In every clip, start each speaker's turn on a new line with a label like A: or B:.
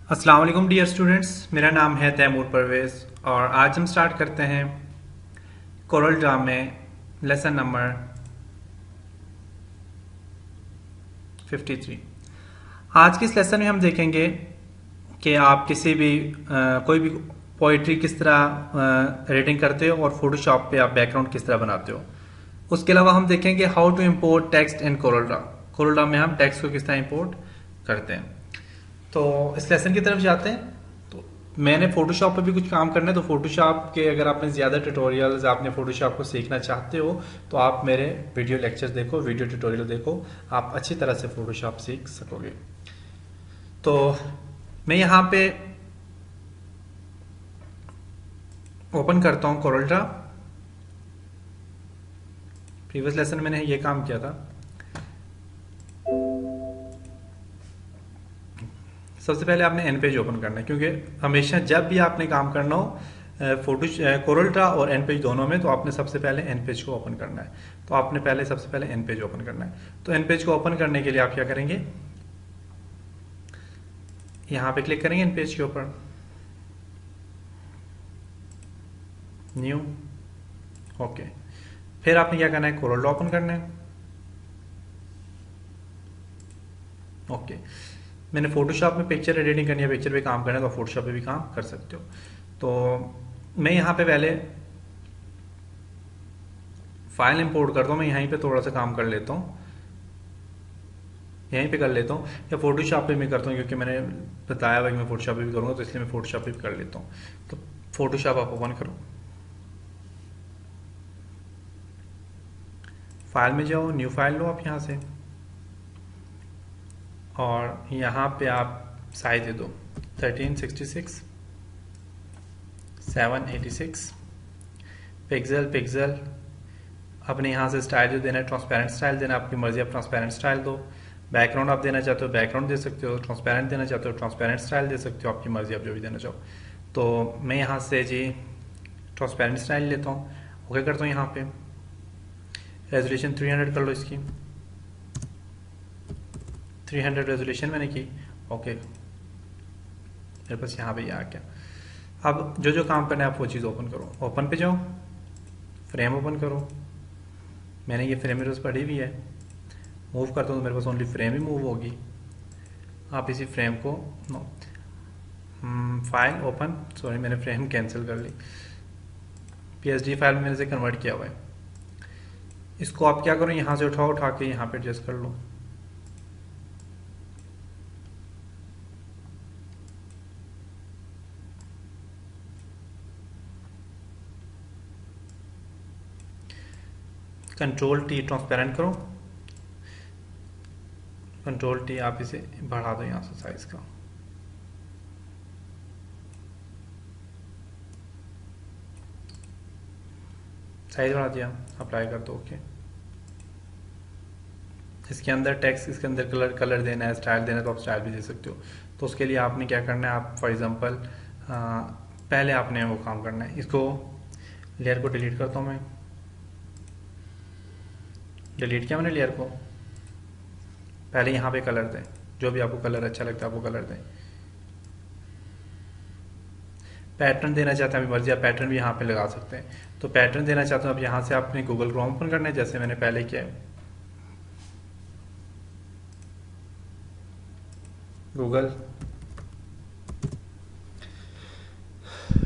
A: अस्सलाम वालेकुम dear students, मेरा नाम है तैमूर परवेज़ और आज हम स्टार्ट करते हैं कोरल ड्रा में लेसन नंबर 53। आज के इस लेसन में हम देखेंगे कि आप किसी भी कोई भी पोइट्री किस तरह रीडिंग करते हो और फोटोशॉप पे आप बैकग्राउंड किस तरह बनाते हो। उसके अलावा हम देखेंगे how to import text in Corel Draw. Corel Draw में हम टेक्स्ट को किस तरह इम्पोर्ट करते हैं। तो इस लेसन की तरफ जाते हैं। तो मैंने फोटोशॉप पे भी कुछ काम करना है, तो फोटोशॉप के अगर आपने ज़्यादा ट्यूटोरियल्स आपने फोटोशॉप को सीखना चाहते हो तो आप मेरे वीडियो लेक्चर्स देखो, वीडियो ट्यूटोरियल देखो, आप अच्छी तरह से फोटोशॉप सीख सकोगे। तो मैं यहाँ पे ओपन करता हूँ कोरल ड्रा। प्रीवियस लेसन मैंने ये काम किया था। सबसे पहले आपने एन पेज ओपन करना है, क्योंकि हमेशा जब भी आपने काम करना हो फोटो कोरल ड्रा और एन पेज दोनों में, तो आपने सबसे पहले एन पेज को ओपन करना है। तो आपने सबसे पहले एन पेज ओपन करना है। तो एन पेज को ओपन करने के लिए आप क्या करेंगे, यहां पे क्लिक करेंगे एन पेज के ऊपर, न्यू, ओके। फिर आपने क्या करना है, कोरल ड्रा ओपन करना है, ओके। मैंने फोटोशॉप में पिक्चर एडिटिंग करनी है, पिक्चर पे काम करना है, तो फोटोशॉप पे भी काम कर सकते हो। तो मैं यहाँ पे पहले फाइल इंपोर्ट करता हूँ। मैं यहीं पे थोड़ा सा काम कर लेता हूँ, यहीं पे कर लेता हूँ, या फोटोशॉप पे मैं करता हूँ, क्योंकि मैंने बताया हुआ कि मैं फोटोशॉप पे भी करूँगा, तो इसलिए मैं फोटोशॉप पे भी कर लेता हूँ। तो फोटोशॉप आप ओपन करो, फाइल में जाओ, न्यू फाइल लो आप यहाँ से, और यहाँ पे आप साइज दे दो 1366 786 पिक्सल। अपने यहाँ से स्टाइल जो देना है, ट्रांसपेरेंट स्टाइल देना, आपकी मर्जी, आप ट्रांसपेरेंट स्टाइल दो। बैकग्राउंड आप देना चाहते हो बैकग्राउंड दे सकते हो, ट्रांसपेरेंट देना चाहते हो ट्रांसपेरेंट स्टाइल दे सकते हो, आपकी मर्जी, आप जो भी देना चाहो। तो मैं यहाँ से जी ट्रांसपेरेंट स्टाइल लेता हूँ, ओके करता हूँ। यहाँ पे रेजोल्यूशन 300 कर लो, इसकी 300 रेजोल्यूशन मैंने की, ओके। मेरे पास यहाँ पे आ गया। अब जो जो काम करना है आप वो चीज़ ओपन करो, ओपन पे जाओ, फ्रेम ओपन करो। मैंने ये फ्रेम मेरे पास पड़ी हुई है, मूव करता हूँ तो मेरे पास ओनली फ्रेम ही मूव होगी। आप इसी फ्रेम को फाइल ओपन, सॉरी मैंने फ्रेम कैंसिल कर ली, PSD फाइल में मैंने से कन्वर्ट किया हुआ है। इसको आप क्या करो, यहाँ से उठा के यहाँ पे एडजस्ट कर लो। कंट्रोल T ट्रांसपेरेंट करो, कंट्रोल T आप इसे बढ़ा दो यहाँ से साइज का, साइज बढ़ा दिया, अप्लाई कर दो, ओके। इसके अंदर टेक्स्ट, इसके अंदर कलर देना है, स्टाइल देना है, तो आप स्टाइल भी दे सकते हो। तो उसके लिए आपने क्या करना है, आप फॉर एग्जांपल पहले आपने वो काम करना है। इसको लेयर को डिलीट करता हूँ मैं, डिलीट किया मैंने लेयर को। पहले यहाँ पे कलर दें, जो भी आपको कलर अच्छा लगता है आपको कलर दें। पैटर्न देना चाहते हैं, अभी मर्जी, आप पैटर्न भी यहाँ पे लगा सकते हैं। तो पैटर्न देना चाहते हो, अब यहाँ से आपने गूगल क्रोम ओपन करना है, जैसे मैंने पहले किया है।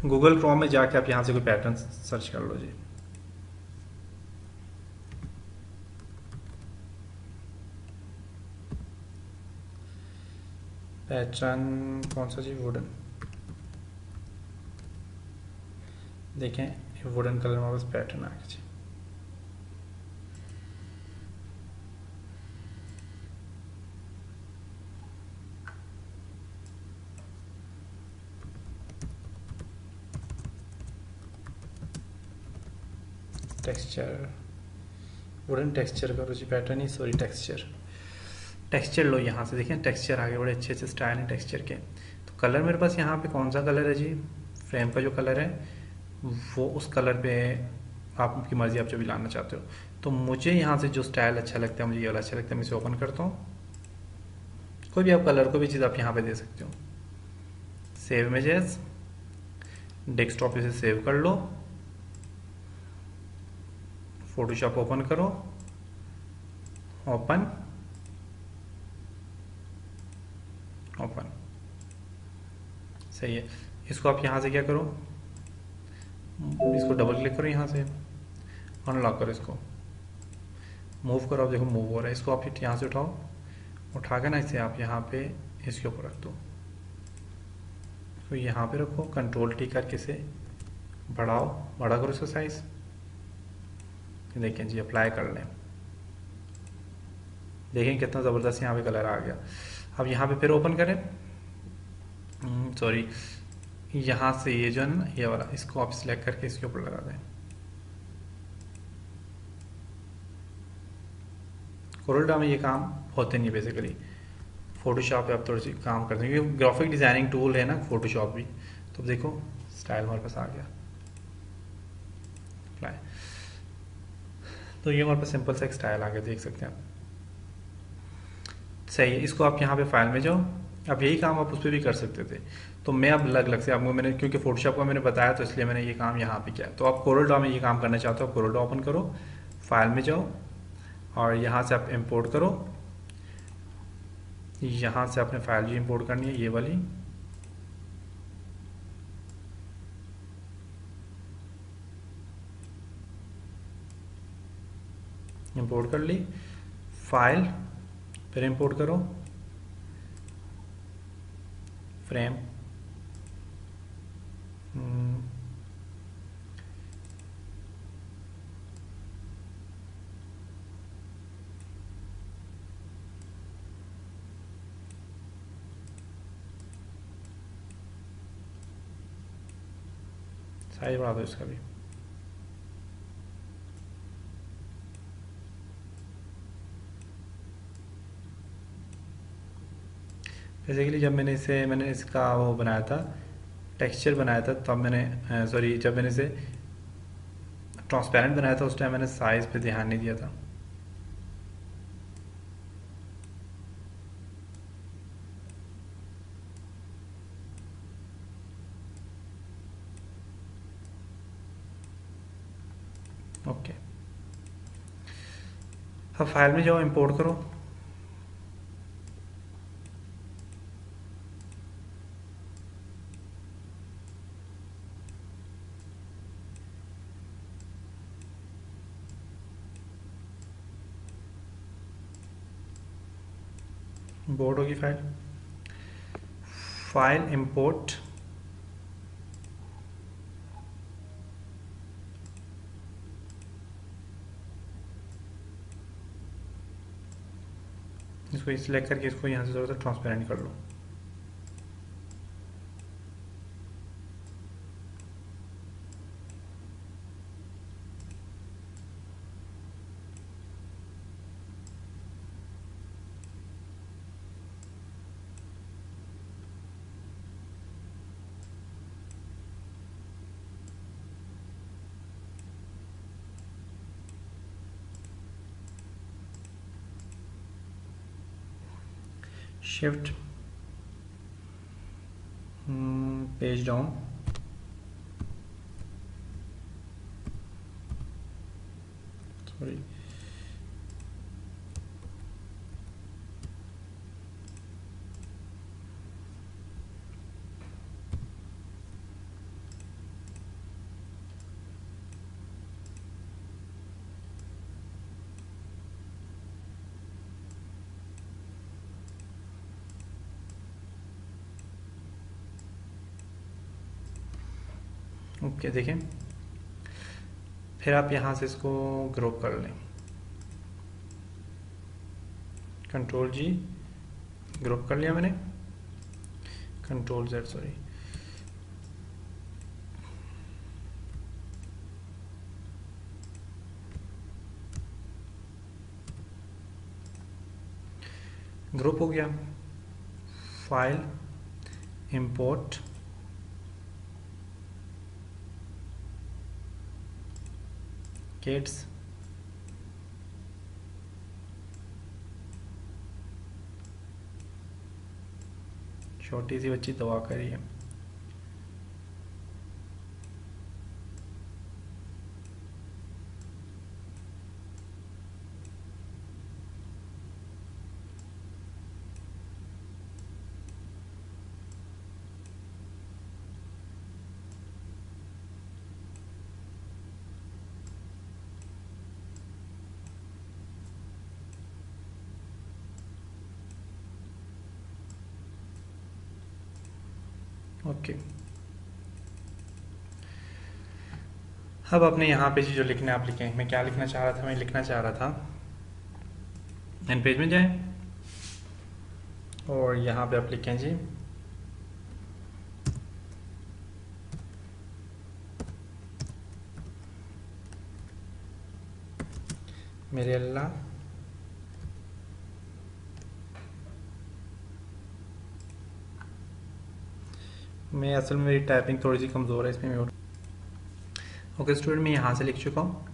A: गूगल क्रोम में जाके आप यहाँ से कोई पैटर्न सर्च कर लो जी। पैटर्न कौन सा जी, वुडन, देखें ये वुडन कलर में बस पैटर्न आ गया जी। टेक्सचर, वुडन टेक्सचर करो जी, पैटर्न ही, सॉरी टेक्सचर लो यहाँ से, देखें टेक्सचर आगे, बड़े अच्छे अच्छे स्टाइल हैं टेक्सचर के। तो कलर मेरे पास यहाँ पे कौन सा कलर है जी, फ्रेम का जो कलर है वो, उस कलर पे आपकी मर्जी, आप जो भी लाना चाहते हो। तो मुझे यहाँ से जो स्टाइल अच्छा लगता है, मुझे ये वाला अच्छा लगता है, मैं इसे ओपन करता हूँ। कोई भी आप कलर, कोई भी चीज़ आप यहाँ पे दे सकते हो। सेव इमेजेस, डेस्कटॉप पे से सेव कर लो, फोटोशॉप ओपन करो, ओपन, ओपन। सही है। इसको आप यहाँ से क्या करो, इसको डबल क्लिक करो, यहाँ से अनलॉक करो, इसको मूव करो। आप देखो मूव हो रहा है। इसको आप यहाँ से उठाओ, उठा के ना इसे आप यहाँ पे इसके ऊपर रख दो। तो यहाँ पे रखो, कंट्रोल टी करके इसे बढ़ाओ, बड़ा करो इसका साइज। देखें जी, अप्लाई कर लें, देखें कितना ज़बरदस्त यहाँ पे कलर आ गया। अब यहाँ पे फिर ओपन करें, सॉरी, यहाँ से ये जो है ना, ये वाला, इसको आप सिलेक्ट करके इसके ऊपर लगा दें। कोरोल्ड्रा में ये काम होते नहीं बेसिकली, फोटोशॉप पे आप थोड़ी सी काम करते हैं क्योंकि ग्राफिक डिजाइनिंग टूल है ना फोटोशॉप भी। तो देखो स्टाइल हमारे पास आ गया, अप्लाई। तो ये हमारे पास सिंपल सा एक स्टाइल आ गया, देख सकते हैं आप। सही है। इसको आप यहाँ पे फाइल में जाओ, अब यही काम आप उस पर भी कर सकते थे। तो मैं अब अलग अलग से आपको मैंने, क्योंकि फोटोशॉप का मैंने बताया तो इसलिए मैंने ये काम यहाँ पे किया। तो आप कोरोल्ड्रा में ये काम करना चाहते हो, कोरोल्ड्रा ओपन करो, फाइल में जाओ और यहाँ से आप इम्पोर्ट करो। यहाँ से आपने फाइल भी इंपोर्ट करनी है, ये वाली। इंपोर्ट कर ली फाइल, फिर इंपोर्ट करो फ्रेम, साइज बढ़ा दो इसका भी। बेसिकली जब मैंने इसका वो बनाया था, टेक्सचर बनाया था, तब मैंने सॉरी, जब मैंने इसे ट्रांसपेरेंट बनाया था उस टाइम मैंने साइज पे ध्यान नहीं दिया था। ओके, अब फाइल में जाओ, इंपोर्ट करो, इंपोर्ट होगी फाइल, फाइल इंपोर्ट, इसको सिलेक्ट करके इसको यहाँ से थोड़ा सा ट्रांसपेरेंट कर लो। Shift page down, sorry, okay. देखें, फिर आप यहाँ से इसको ग्रुप कर लें, कंट्रोल जी, ग्रुप कर लिया मैंने, कंट्रोल जेड, सॉरी, ग्रुप हो गया। फाइल इंपोर्ट, किड्स, छोटी सी बच्ची दवा कर रही है। ओके, अब आपने यहाँ पे जो लिखना है आप लिखें। मैं क्या लिखना चाह रहा था, मैं लिखना चाह रहा था एंड पेज में जाएं और यहाँ पे आप लिखें जी मेरे अल्लाह मैं असल में मेरी टाइपिंग थोड़ी सी कमज़ोर है इसमें। मैं ओके स्टूडेंट, मैं यहाँ से लिख चुका हूँ।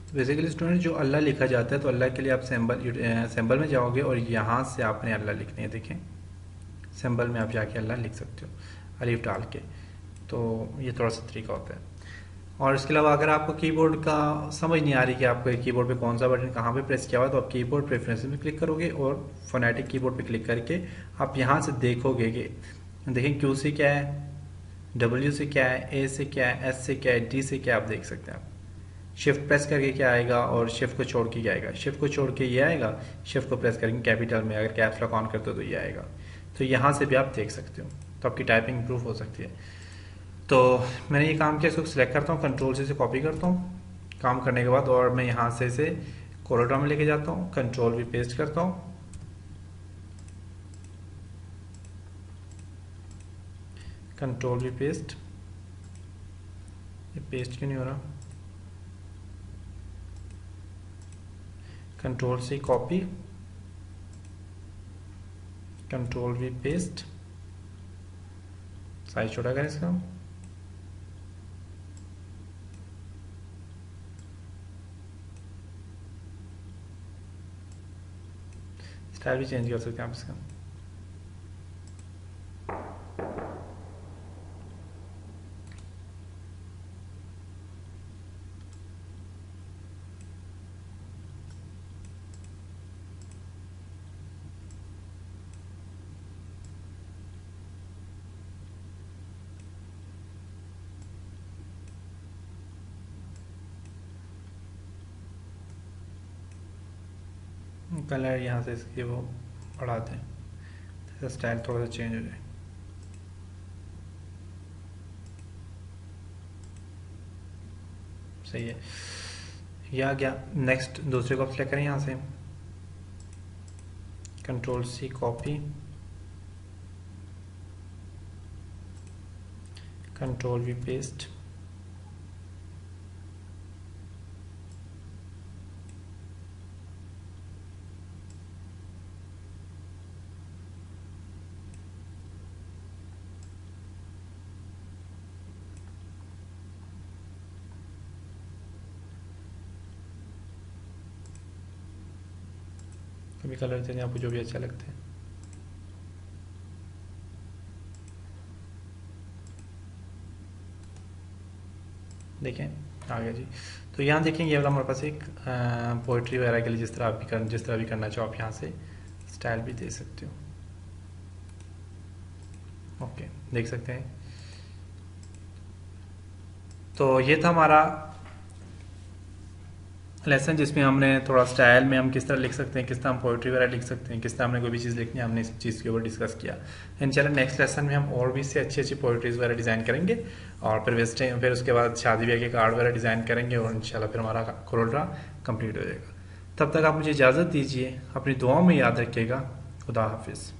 A: तो बेसिकली स्टूडेंट जो अल्लाह लिखा जाता है तो अल्लाह के लिए आप सिंबल में जाओगे और यहाँ से आपने अल्लाह लिखनी है। देखें सिंबल में आप जाके अल्लाह लिख सकते हो अलीफ डाल के। तो ये थोड़ा सा तरीका होता है। और इसके अलावा अगर आपको कीबोर्ड का समझ नहीं आ रही कि आपको कीबोर्ड पे कौन सा बटन कहाँ पे प्रेस किया हुआ है, तो आप कीबोर्ड प्रेफरेंसेस में क्लिक करोगे और फोनेटिक कीबोर्ड पे क्लिक करके आप यहाँ से देखोगे कि देखें क्यू से क्या है, डब्ल्यू से क्या है, ए से क्या है, एस से क्या है, डी से क्या है, आप देख सकते हैं। आप शिफ्ट प्रेस करके क्या आएगा और शिफ्ट को छोड़ के क्या आएगा, शिफ्ट को छोड़ के ये आएगा, शिफ्ट को प्रेस करके कैपिटल में अगर कैप्स लॉक ऑन करते हो तो ये आएगा। तो यहाँ से भी आप देख सकते हो, तो आपकी टाइपिंग इंप्रूव हो सकती है। तो मैंने ये काम किया, इसको सिलेक्ट करता हूँ, कंट्रोल से इसे कॉपी करता हूँ काम करने के बाद, और मैं यहाँ से इसे कोरोड्रा में लेके जाता हूँ, कंट्रोल भी पेस्ट करता हूँ, कंट्रोल भी पेस्ट। ये पेस्ट क्यों नहीं हो रहा, कंट्रोल से कॉपी, कंट्रोल भी पेस्ट, साइज छोटा करें इसका, स्टाइल भी चेंज कर सकते हैं आप इसका। कलर यहाँ से इसके वो बढ़ाते हैं, तो स्टाइल थोड़ा सा चेंज हो जाए। सही है, या क्या नेक्स्ट दूसरे को आप सेलेक्ट करें, यहाँ से control C copy, control V paste, कभी कलर चेंज आपको जो भी अच्छा लगता है। देखें आ गया जी। तो यहाँ देखें ये वाला हमारे पास एक पोइट्री वगैरह के लिए जिस तरह भी करना चाहो आप यहाँ से स्टाइल भी दे सकते हो। ओके देख सकते हैं। तो ये था हमारा लेसन जिसमें हमने थोड़ा स्टाइल में हम किस तरह लिख सकते हैं, किस तरह हम पोइट्री वगैरह लिख सकते हैं, किस तरह हमने कोई भी चीज़ लिखनी है, हमने इस चीज़ के ऊपर डिस्कस किया। इंशाल्लाह नेक्स्ट लेसन में हम और भी इससे अच्छी अच्छी पोइट्रीज़ वगैरह डिज़ाइन करेंगे और फिर उसके बाद शादी ब्याह के कार्ड वगैरह डिज़ाइन करेंगे और इंशाल्लाह फिर हमारा कोरोड्रा कंप्लीट हो जाएगा। तब तक आप मुझे इजाज़त दीजिए, अपनी दुआओं में याद रखिएगा। खुदा हाफिज़।